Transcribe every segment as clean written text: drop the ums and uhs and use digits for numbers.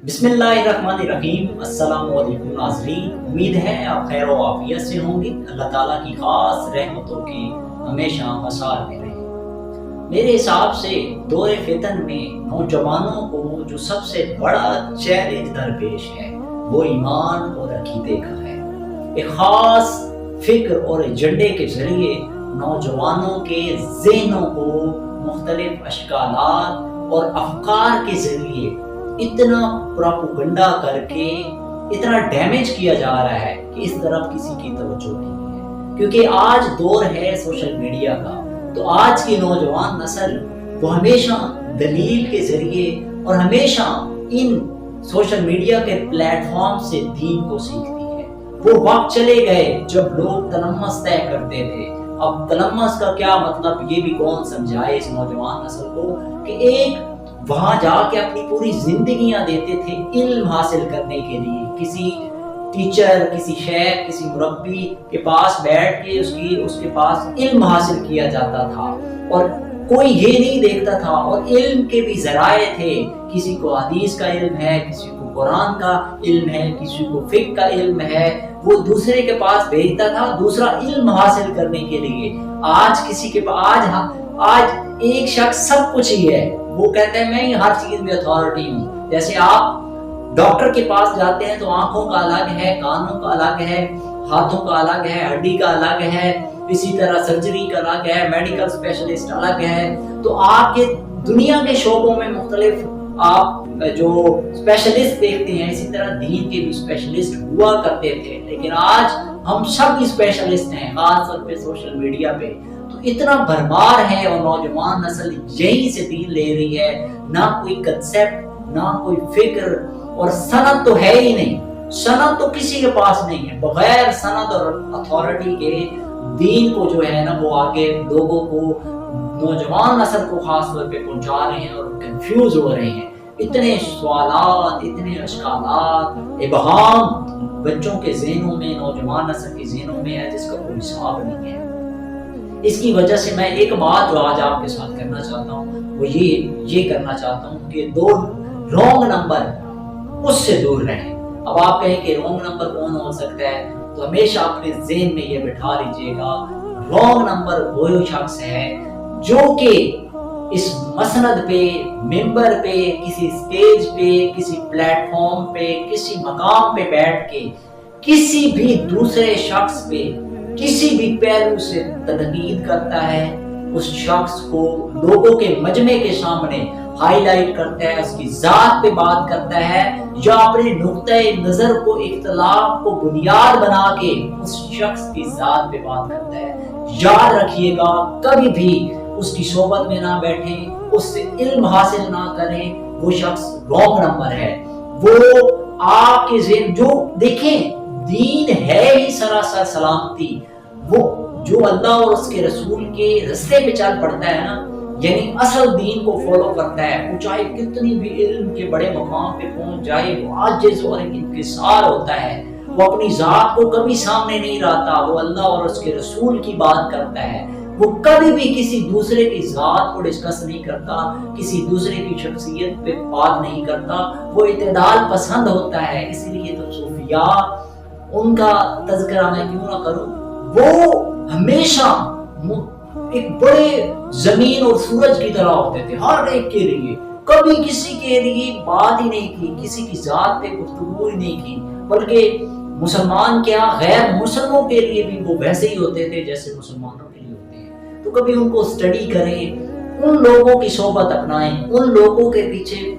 بسم اللہ الرحمن الرحیم۔ السلام علیکم ناظرین، امید ہے آپ خیر و عافیت سے ہوں گے۔ اللہ تعالیٰ کی خاص رحمتوں کی ہمیشہ مسار میں رہیں۔ میرے حساب سے دور فتن میں نوجوانوں کو جو سب سے بڑا چیلنج درپیش ہے وہ ایمان اور عقیدے کا ہے۔ ایک خاص فکر اور ایجنڈے کے ذریعے نوجوانوں کے ذہنوں کو مختلف اشکالات اور افکار کے ذریعے اتنا پروپیگنڈا کر کے اتنا ڈیمیج کیا جا رہا ہے کہ اس طرف کسی کی توجہ نہیں ہے، کیونکہ آج دور ہے سوشل میڈیا کا۔ تو آج کی نوجوان نسل وہ ہمیشہ دلیل کے ذریعے اور ہمیشہ ان سوشل میڈیا کے پلیٹ فارم سے دین کو سیکھتی ہے۔ وہ وقت چلے گئے جب لوگ تلمس طے کرتے تھے۔ اب تلمس کا کیا مطلب یہ بھی کون سمجھائے اس نوجوان نسل کو کہ ایک وہاں جا کے اپنی پوری زندگیاں دیتے تھے علم حاصل کرنے کے لیے، کسی ٹیچر، کسی شیخ، کسی مربی کے پاس بیٹھ کے اس کے پاس علم حاصل کیا جاتا تھا، اور کوئی یہ نہیں دیکھتا تھا۔ اور علم کے بھی ذرائع تھے، کسی کو حدیث کا علم ہے، کسی کو قرآن کا علم ہے، کسی کو فقہ کا علم ہے، وہ دوسرے کے پاس بھیجتا تھا دوسرا علم حاصل کرنے کے لیے۔ آج کسی کے پاس آج ایک شخص سب کچھ ہی ہے، وہ کہتے ہیں میں ہی ہر چیز میں اتھارٹی ہوں۔ جیسے آپ ڈاکٹر کے پاس جاتے ہیں تو آنکھوں کا الگ ہے، کانوں کا الگ ہے، ہاتھوں کا الگ ہے، ہڈی کا الگ ہے، اسی طرح سرجری کا الگ ہے، میڈیکل اسپیشلسٹ الگ ہے۔ تو آپ کے دنیا کے شعبوں میں مختلف آپ جو اسپیشلسٹ دیکھتے ہیں، اسی طرح دین کے بھی اسپیشلسٹ ہوا کرتے تھے، لیکن آج ہم سب اسپیشلسٹ ہیں، خاص طور پہ سوشل میڈیا پہ۔ تو اتنا بھرمار ہے اور نوجوان نسل یہی سے دین لے رہی ہے، نہ کوئی کنسیپٹ، نہ کوئی فکر، اور سند تو ہے ہی نہیں۔ سند تو کسی کے پاس نہیں ہے۔ بغیر سند اور اتھارٹی کے دین کو جو ہے نا وہ آگے لوگوں کو، نوجوان نسل کو خاص طور پہ پہنچا رہے ہیں اور کنفیوز ہو رہے ہیں۔ اتنے سوالات، اتنے اشکالات، ابہام بچوں کے ذہنوں میں، نوجوان نسل کے ذہنوں میں ہے جس کا کوئی حساب نہیں ہے۔ اس کی وجہ سے میں ایک بات جو آج آپ کے ساتھ کرنا چاہتا ہوں وہ یہ کرنا چاہتا ہوں کہ دو رونگ نمبر اس سے دور رہیں۔ اب آپ کہیں کہ رونگ نمبر کون ہو سکتا ہے، تو ہمیشہ اپنے ذہن میں یہ بٹھا لیجئے گا، رونگ نمبر وہ شخص ہے جو کہ اس مسند پہ، ممبر پہ، کسی سٹیج پہ، کسی پلیٹ فارم پہ، کسی مقام پہ بیٹھ کے کسی بھی دوسرے شخص پہ کسی بھی پہلو سے تنقید کرتا ہے، اس شخص کو لوگوں کے مجمع کے سامنے ہائی لائٹ کرتا ہے، اس کی ذات پہ بات کرتا ہے، یا اپنے نقطۂ نظر کو، اختلاف کو بنیاد بنا کے اس شخص کی ذات پہ بات کرتا ہے۔ یاد رکھیے گا، کبھی بھی اس کی صحبت میں نہ بیٹھیں، اس سے علم حاصل نہ کریں، وہ شخص رونگ نمبر ہے۔ وہ آپ کے ذہن جو دیکھیں، دین ہے ہی سراسر سلامتی۔ وہ جو اللہ اور اس کے رسول کے رستے پہ چل پڑتا ہے نا، یعنی اصل دین کو فالو کرتا ہے، وہ چاہے کتنی بھی علم کے بڑے مقام پہ پہنچ جائے، وہ عاجز اور انکسار ہوتا ہے، وہ اپنی ذات کو کبھی سامنے نہیں لاتا، وہ اللہ اور اس کے رسول کی بات کرتا ہے، وہ کبھی بھی کسی دوسرے کی ذات کو ڈسکس نہیں کرتا، کسی دوسرے کی شخصیت پہ بات نہیں کرتا، وہ اعتدال پسند ہوتا ہے۔ اس لیے تو صوفیاء، ان کا تذکرہ میں کیوں نہ کروں، وہ ہمیشہ ایک بڑے زمین اور سورج کی طرح ہوتے تھے، ہر ایک کے لیے، کبھی کسی کے لیے بات ہی نہیں کی، کسی کی ذات پہ گفتگو ہی نہیں کی، بلکہ مسلمان کیا غیر مسلموں کے لیے بھی وہ ویسے ہی ہوتے تھے جیسے مسلمانوں کے لیے ہوتے ہیں۔ تو کبھی ان کو اسٹڈی کریں، ان لوگوں کی صحبت اپنائیں، ان لوگوں کے پیچھے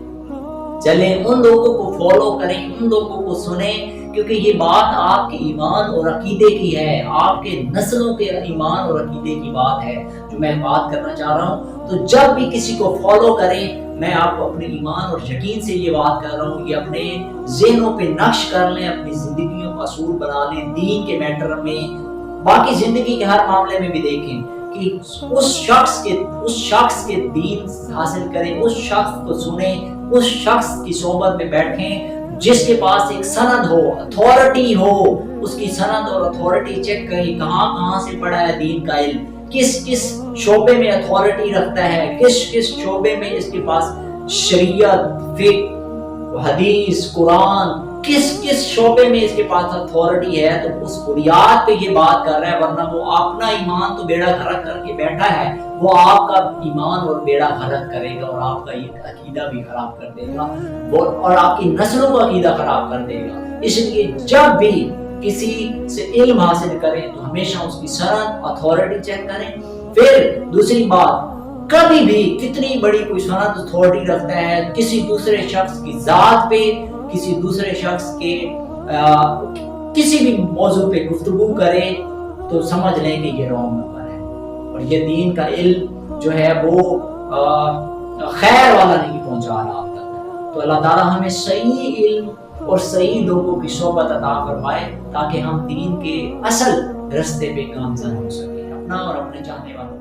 چلیں، ان لوگوں کو فالو کریں، ان لوگوں کو سنیں، کیونکہ یہ بات آپ کے ایمان اور عقیدے کی ہے، آپ کے نسلوں کے ایمان اور عقیدے کی بات ہے جو میں بات کرنا چاہ رہا ہوں۔ تو جب بھی کسی کو فالو کریں، میں آپ کو اپنے ایمان اور یقین سے یہ بات کر رہا ہوں، یہ اپنے ذہنوں پہ نقش کر لیں، اپنی زندگیوں کا اصول بنا لیں، دین کے میٹر میں، باقی زندگی کے ہر معاملے میں بھی دیکھیں کہ اس شخص کے دین حاصل کریں، اس شخص کو سنیں، اس شخص کی صحبت میں بیٹھیں جس کے پاس ایک سند ہو، اتھارٹی ہو، اس کی سند اور اتھارٹی چیک کریں، کہاں سے پڑھا ہے دین کا علم، کس شعبے میں اتھارٹی رکھتا ہے، کس شعبے میں اس کے پاس شریعت، فقہ حدیث قرآن کس کس شعبے میں اس کے پاس اتھارٹی ہے، تو اس بنیاد پہ یہ بات کر رہا ہے، ورنہ وہ اپنا ایمان تو بیڑا غرق کر کے بیٹھا ہے، وہ آپ کا ایمان اور بیڑا غرق کرے گا اور آپ کا یہ عقیدہ بھی خراب کر دے گا اور آپ کی نسلوں کا عقیدہ خراب کر دے گا۔ اس لیے جب بھی کسی سے علم حاصل کریں تو ہمیشہ اس کی سند اتھارٹی چیک کریں۔ پھر دوسری بات، کبھی بھی کتنی بڑی کوئی سند اتھارٹی رکھتا ہے کسی دوسرے شخص کی ذات پہ، کسی دوسرے شخص کے کسی بھی موضوع پہ گفتگو کرے تو سمجھ لیں کہ یہ رانگ نمبر ہے، اور یہ دین کا علم جو ہے وہ خیر والا نہیں پہنچا رہا آپ تک۔ تو اللہ تعالیٰ ہمیں صحیح علم اور صحیح لوگوں کی صحبت عطا فرمائے تاکہ ہم دین کے اصل رستے پہ گامزن ہو سکیں، اپنا اور اپنے چاہنے والوں